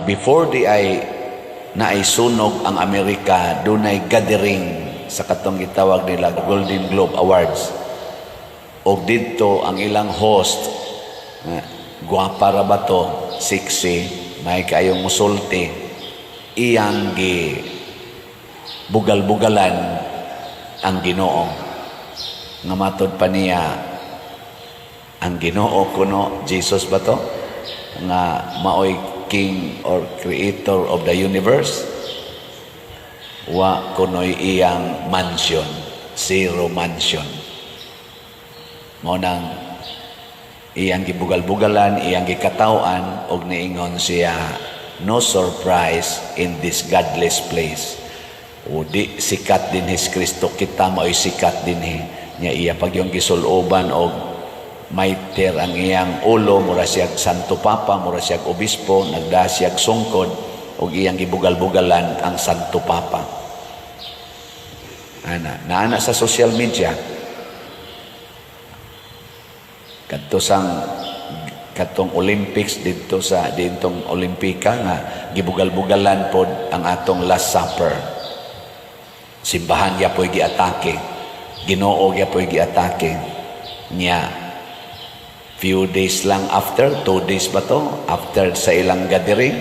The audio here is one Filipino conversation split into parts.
before di ay naisunog ang Amerika, dunay gathering sa katong gitawag nila Golden Globe Awards. O dito ang ilang host, guwapa ra ba to, sexy, may kayong musulti, iyang bugal-bugalan ang Ginoo. Nga matod pa niya, ang Ginoo kuno, Jesus ba to? Nga maoy King or Creator of the universe, wa kuno'y iyang mansion, zero mansion. Mo nang iyang gibugal-bugalan, iyang gikatawan, og niingon siya, no surprise in this godless place. O di sikat din His Kristo, kita mo'y sikat din niya iya pag yung gisuloban og maiter ang iyang ulo, mura siyag Santo Papa, mura siyag Obispo, nagda siyag sungkod, o iyang gibugal-bugalan ang Santo Papa. Naana sa social media, katong Olympics dito sa ditong Olimpika nga gibugal-bugalan pod ang atong Last Supper. Simbahan ya po'y giatake, Ginoo ya po'y giatake niya. Few days lang after, 2 days ba to? After sa ilang gathering,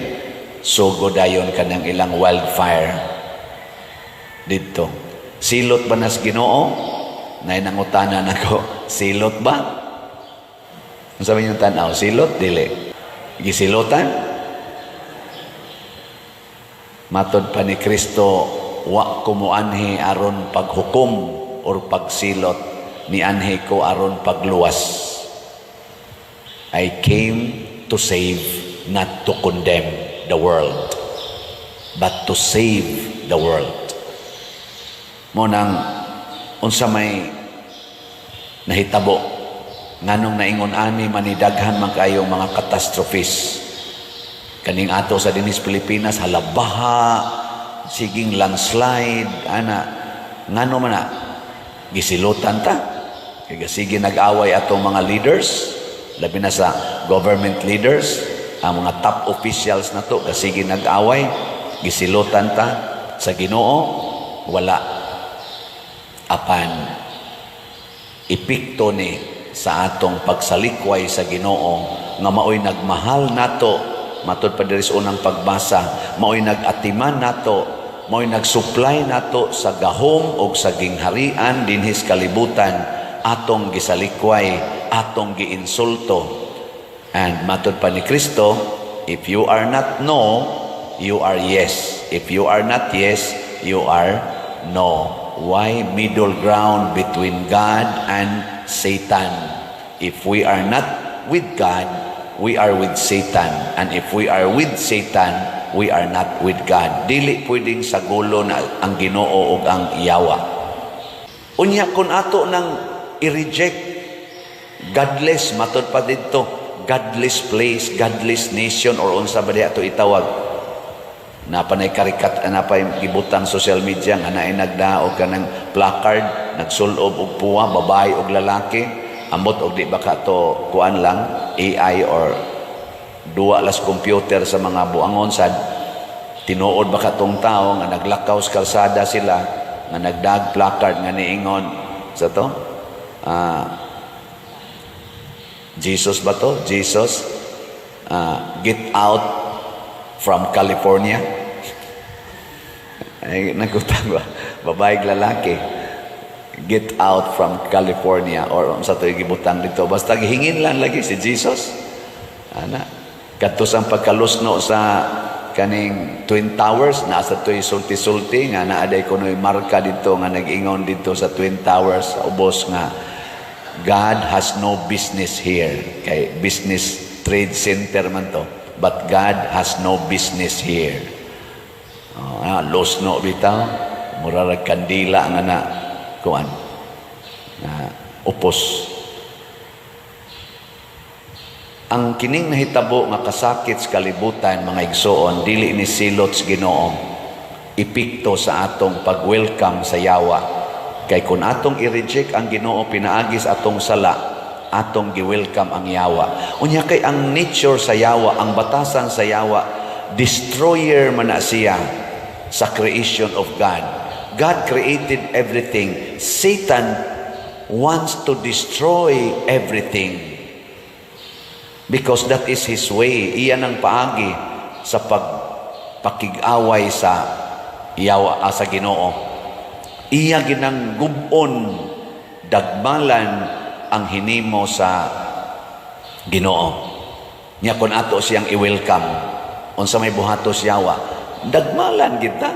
sugo dayon kanang ilang wildfire dito. Silot ba nas Ginoo? Nainangutanan ako, silot ba? Ang sabi niyong tanaw, silot? Dili. Gisilotan? Matod pa ni Kristo, wa kumuanhi aron paghukom or pagsilot, ni anhi ko aron pagluwas. I came to save, not to condemn the world, but to save the world. Mo nang unsa may nahitabo nganong naingon ani manidaghan man kayong mga catastrophes kaning ato sa dinis Pilipinas, halabaha, siging landslide, ngano man na gisilutan ta kay sige nag-away atong mga leaders, labi na sa government leaders, ang mga top officials na to, kasi nag-away, gisilutan ta sa Ginoo, wala. Apan, ipikto ni sa atong pagsalikway sa Ginoo, nga maoy nagmahal nato, matod pa diri sa unang pagbasa, maoy nagatiman nato, maoy nagsupply nato sa gahom o sa gingharian dinhis kalibutan, atong gisalikway, atong giinsulto. And matod pa ni Kristo, if you are not no, you are yes. If you are not yes, you are no. Why middle ground between God and Satan? If we are not with God, we are with Satan. And if we are with Satan, we are not with God. Dili pwedeng sagulo na ang Ginoo ug ang Yawa. Unya kun ato nang i-reject godless, matod pa dito, godless place, godless nation, or unsa ba diha to itawag, napanay karikat, napay gibutang social media nga naay nagdaog kanang placard, nagsulob og puwa, babae og lalaki, amot og di ba ka to kuan lang AI or duwa las computer sa mga buangon sad, tinuod ba ka tong tao nga naglakaw sa kalsada sila nga nagdag placard nga niingon sa to Jesus ba to? Jesus, get out from California. Ay, nagutang ba? Babae lalaki, get out from California, or sa to gibutang dito. Basta gihingin lang lagi si Jesus. Katos ang pagkalusno sa kaning Twin Towers, nasa to'y sulti-sulti, nga naaday ko no'y marka dito, nga nag-ingon dito sa Twin Towers, ubos nga, God has no business here. Kay business trade center man to. But God has no business here. Losno bitaw. Murarag kandila nga na kuan. Upos. Ang kining nahitabo nga kasakit sa kalibutan, mga igsoon, dili ni silot sa Ginoo. Ipikto sa atong pag-welcome sa Yawa. Kay kung atong i-reject ang Ginoo, pinaagis atong sala, atong gi-welcome ang Yawa. Unya kay ang nature sa Yawa, ang batasan sa Yawa, destroyer man na siya sa creation of God. God created everything. Satan wants to destroy everything. Because that is his way. Iyan ang paagi sa pakig-away sa sa Ginoo. Iya ginang gubon dagmalan ang hinimo sa Ginoo. Nya kun ato siyang i-welcome unsa may buhatos yawa, dagmalan kita.